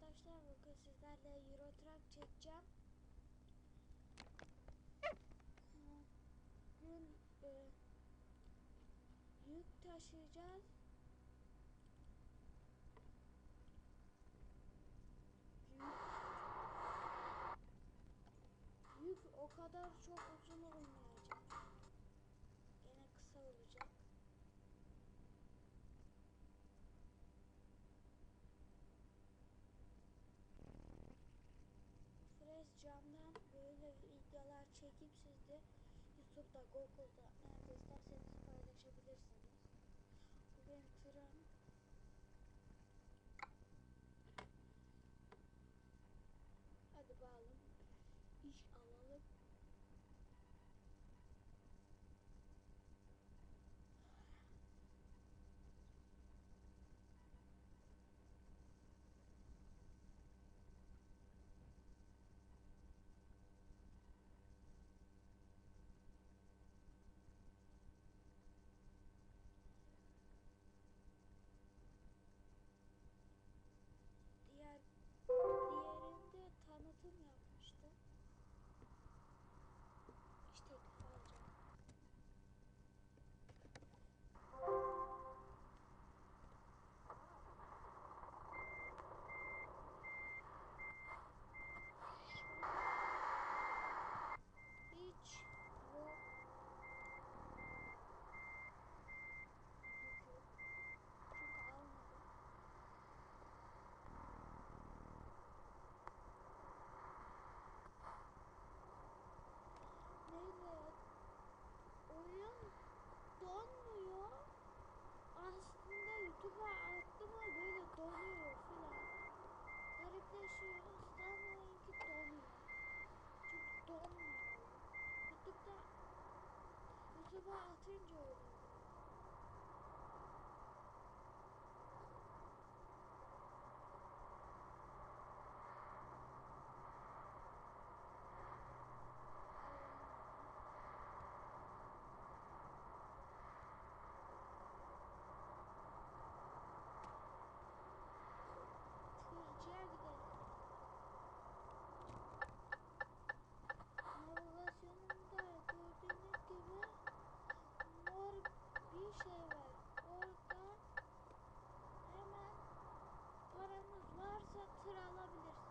arkadaşlar, bugün sizlerle Euro Truck çekeceğim. Bugün yük taşıyacağız. Yük o kadar çok uzun olmayacak. Gene kısa olacak. Fresh camdan böyle videolar çekip siz de YouTube'da, Google'da nerede isterseniz paylaşabilirsiniz. Bu benim tırım. Hadi bakalım, iş alalım. Diğerinde tanıtım yapmıştı. İş teklifi alacağım. Hiç yok. Çünkü almadım. Neyle? Oyun donmuyor. Aslında YouTube'a attım ama böyle donuyor filan. Garipleşiyor. Sanmayınki donuyor. Çünkü donmuyor. YouTube'a atınca öyle oluyor. Tırcıya gidelim. Navigasyonumda gördüğünüz gibi mor bir şey var. Orada hemen paranız varsa tır alabilirsiniz.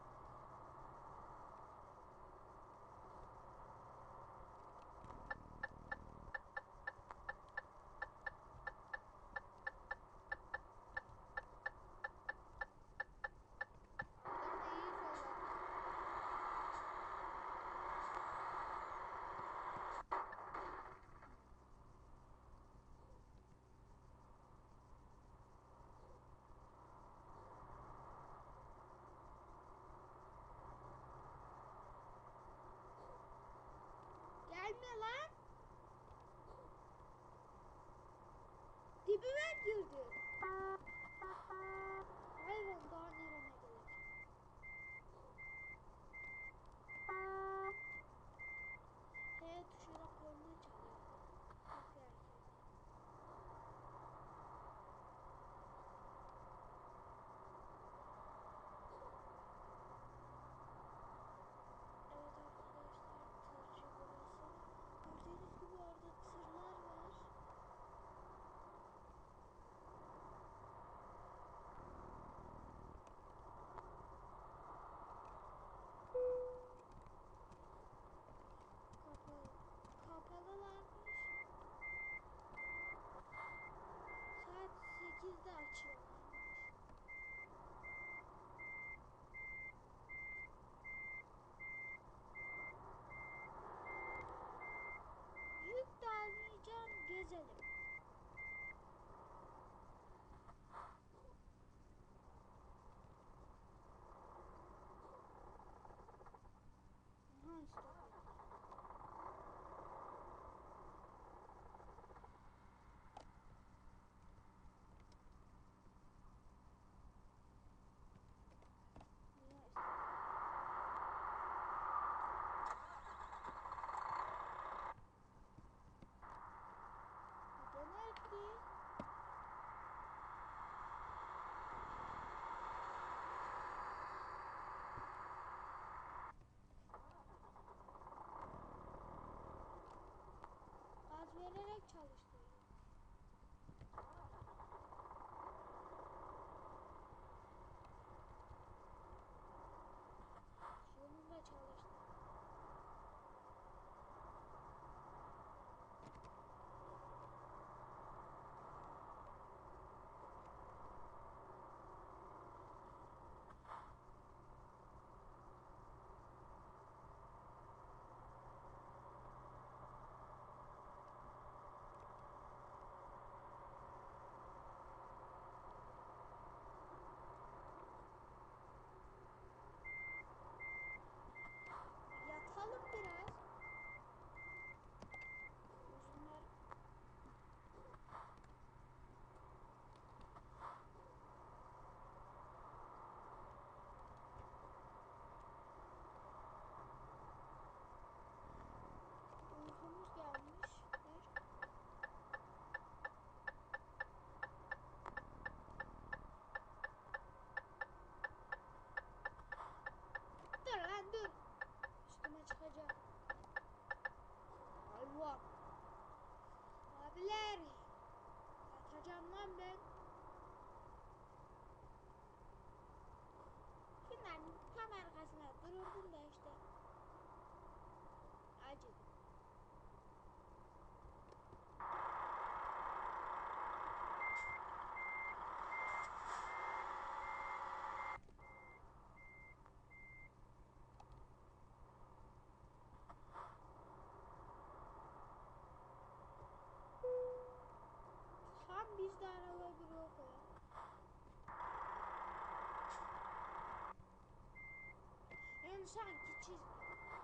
sanki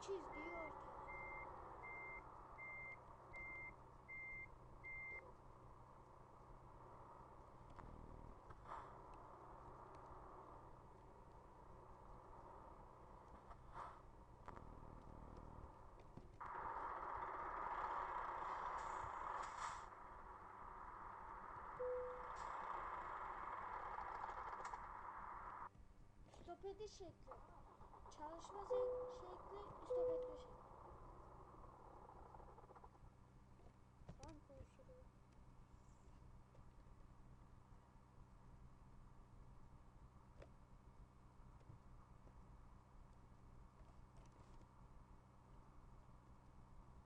çizgiyi ortaladı. Stop ediş şekli, çalışma şekli, stop etme şekli. Tam konuşuluyor.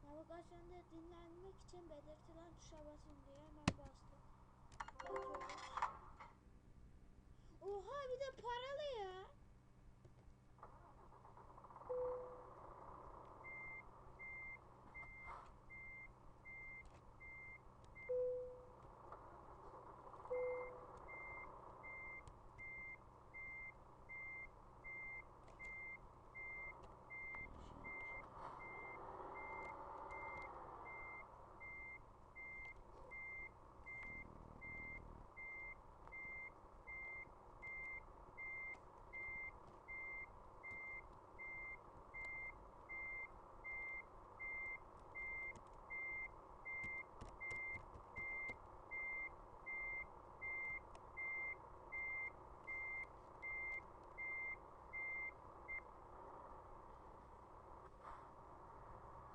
Navigasyonda dinlenmek için belirtilen tuşa basın diye hemen bastım. Bakıyoruz. Oha, bir de paralı ya.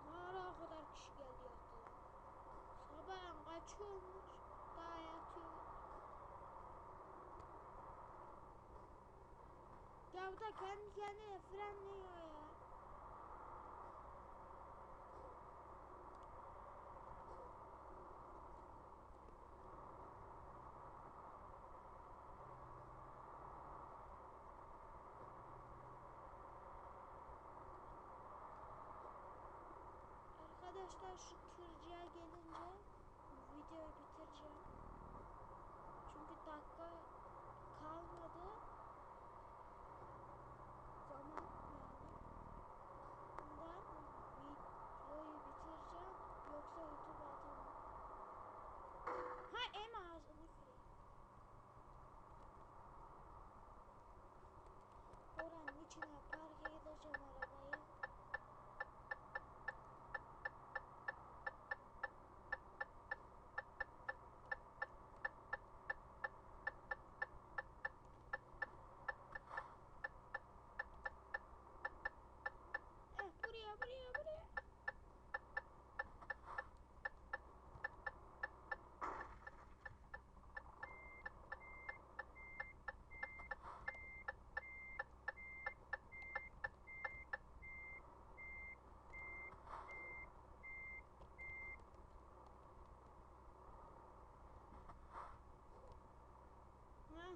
Nereye kadar kişi geldi yattı lan. Sabahın kaçı olmuş, daha yatıyor. Ya bu da kendi kendine frenliyor ya. Arkadaşlar şu kırcıya gelince videoyu bitireceğim. Çünkü dakika kalmadı. Zaman yani. Bundan videoyu bitireceğim. Yoksa YouTube'a atamam. Ha, em ağzını kırayım. Oranın içine park edeceğim arabayı. Buraya. Ha.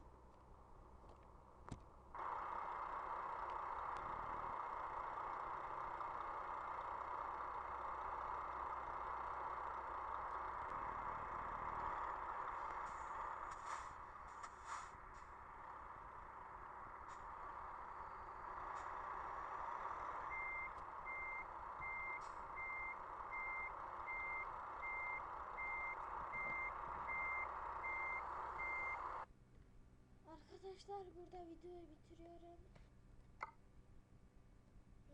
Arkadaşlar burada videoyu bitiriyorum.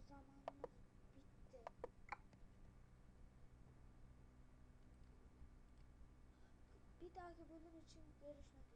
Zamanımız bitti. Bir dahaki bölüm için görüşmek üzere.